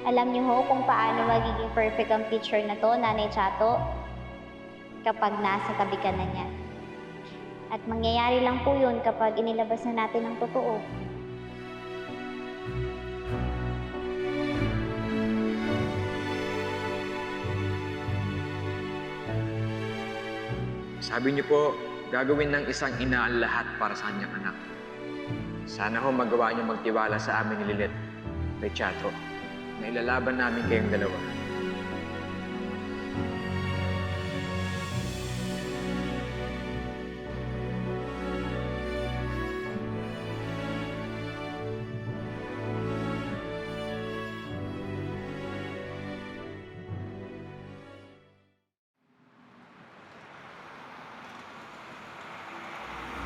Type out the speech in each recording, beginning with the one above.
Alam niyo ho kung paano magiging perfect ang picture na to, Nanay Chato, kapag nasa tabi ka na niya. At mangyayari lang po yun kapag inilabas na natin ang totoo. Sabi niyo po, gagawin ng isang ina ang lahat para sa kanyang anak. Sana ho magawa niyo magtiwala sa amin ni Lilet, Rechato, na ilalaban namin kayong dalawa.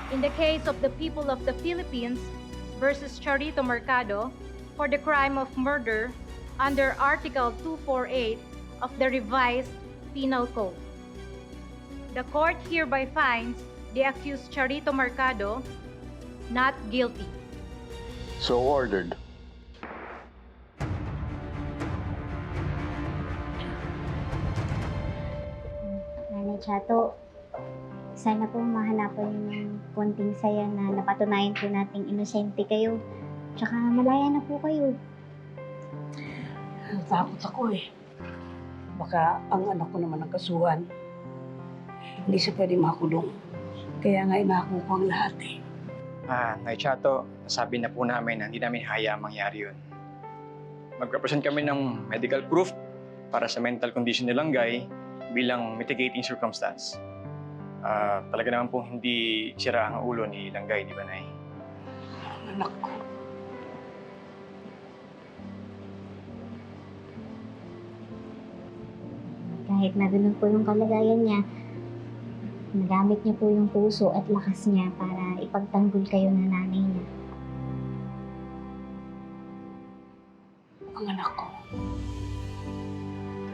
In the case of the people of the Philippines versus Charito Mercado for the crime of murder under Article 248 of the Revised Penal Code. The court hereby finds the accused Charito Mercado not guilty. So ordered. Nanay Chato, sana po mahanapan niyo ng konting saya na napatunayan po nating inosente kayo. Tsaka malaya na po kayo. Natakot ako eh. Baka ang anak ko naman ang kasuhan. Hindi siya pwede makulong. Kaya nga inako ko ang lahat eh. Nay Chato, nasabi na po namin na hindi namin hayaang mangyari yun. Mag-represent kami ng medical proof para sa mental condition ni Langgay bilang mitigating circumstance. Talaga naman pong hindi sira ang ulo ni Langgay, di ba, Nay? Ang anak ko. Kahit na ganun po yung kalagayan niya, nagamit niya po yung puso at lakas niya para ipagtanggol kayo ng nanay niya. Ang anak ko.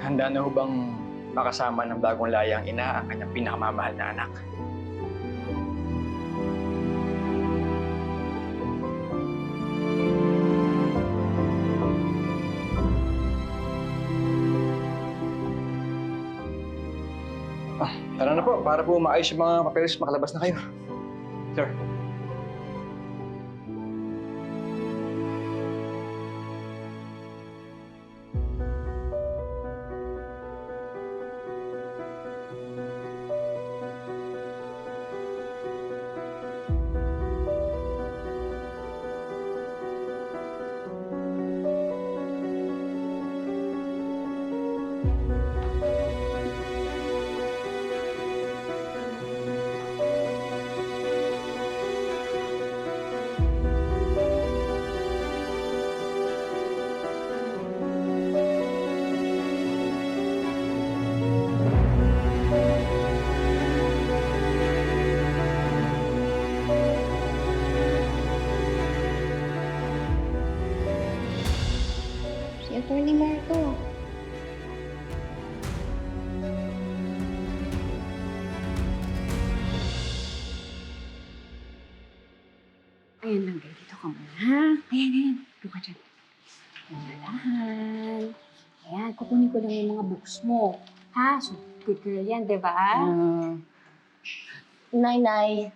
Handa na ho bang makasama ng bagong layang ina ang kanyang pinakamamahal na anak? Tara na po, para po maayos yung mga papeles, makalabas na kayo. Sir. Si Atty. Marco. Ayan lang, guys. Dito ka muna, ha? Ayan. Dito ka dyan. Dahan. Ayan, kukunin ko lang yung mga books mo. Ha? So, good girl yan, di ba? Nay-nay.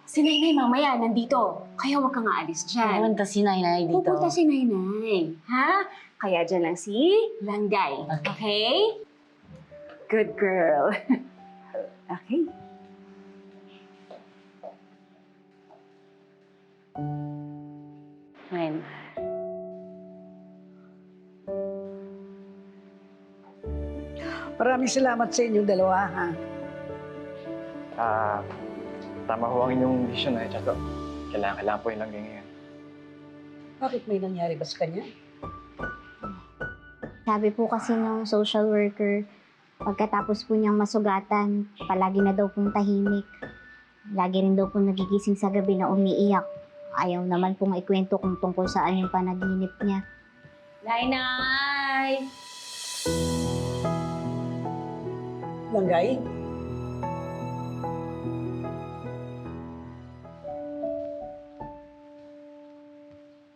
Si Nainay mamaya, nandito. Kaya huwag kang aalis dyan. Pumunta si Nay-nay dito. Pupunta si Nainay. Ha? Kaya dyan lang si Langgay. Okay? Good girl. Okay. Ngayon. Maraming salamat sa inyong dalawa, ha? Tama ho ang inyong desisyon, Nay Chato. Kailangan po yung Langgay ngayon. Bakit may nangyari ba sa kanya? Sabi po kasi ng social worker, pagkatapos po niyang masugatan, palagi na daw pong tahimik. Lagi rin daw pong nagigising sa gabi na umiiyak. Ayaw naman pong ikwento kung tungkol saan yung panaginip niya. Nainay! Langgay?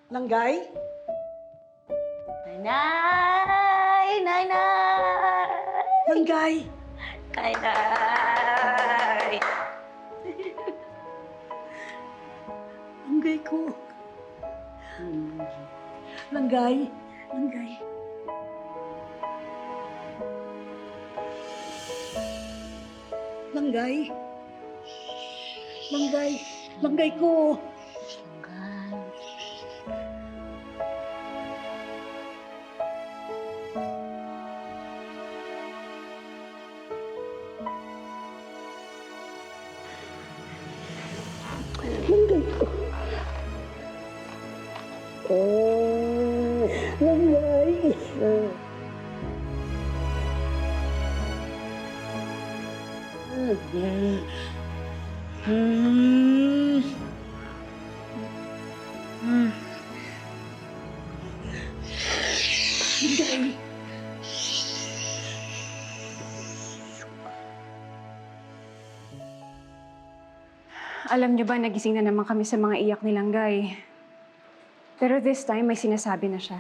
Langgay? Nay! Nay! Nay! Langgay! Nay! Nay! Langgay ko. Langgay. Langgay. Langgay. Langgay. Langgay ko. Langgay ko. Langgay. Langgay. Alam niyo ba, nagising na naman kami sa mga iyak ni Langgay. Pero this time, may sinasabi na siya.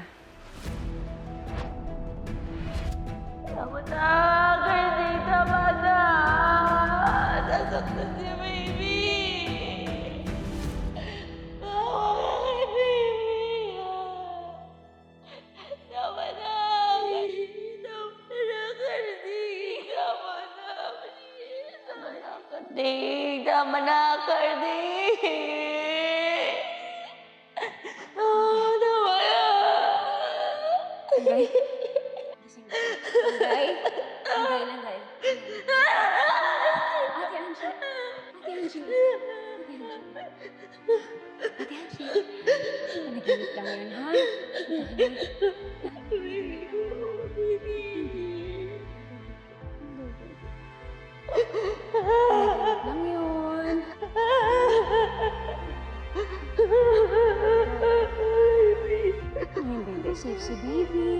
Tama na! Kirby! Tama na! Nasaktan si baby! Tama ka kay baby! Tama na! Tama na, Kirby! Tama na! Tama na, Kirby! Tama na, Kirby! Oh, tama na! Langgay? Gising ka. Langgay? Langgay, Langgay. Ate Angie. Ate Angie. Ate Angie. Ate Angie. Panaginip lang yun, ha? Panaginip lang yun. Ay, hindi safe si baby.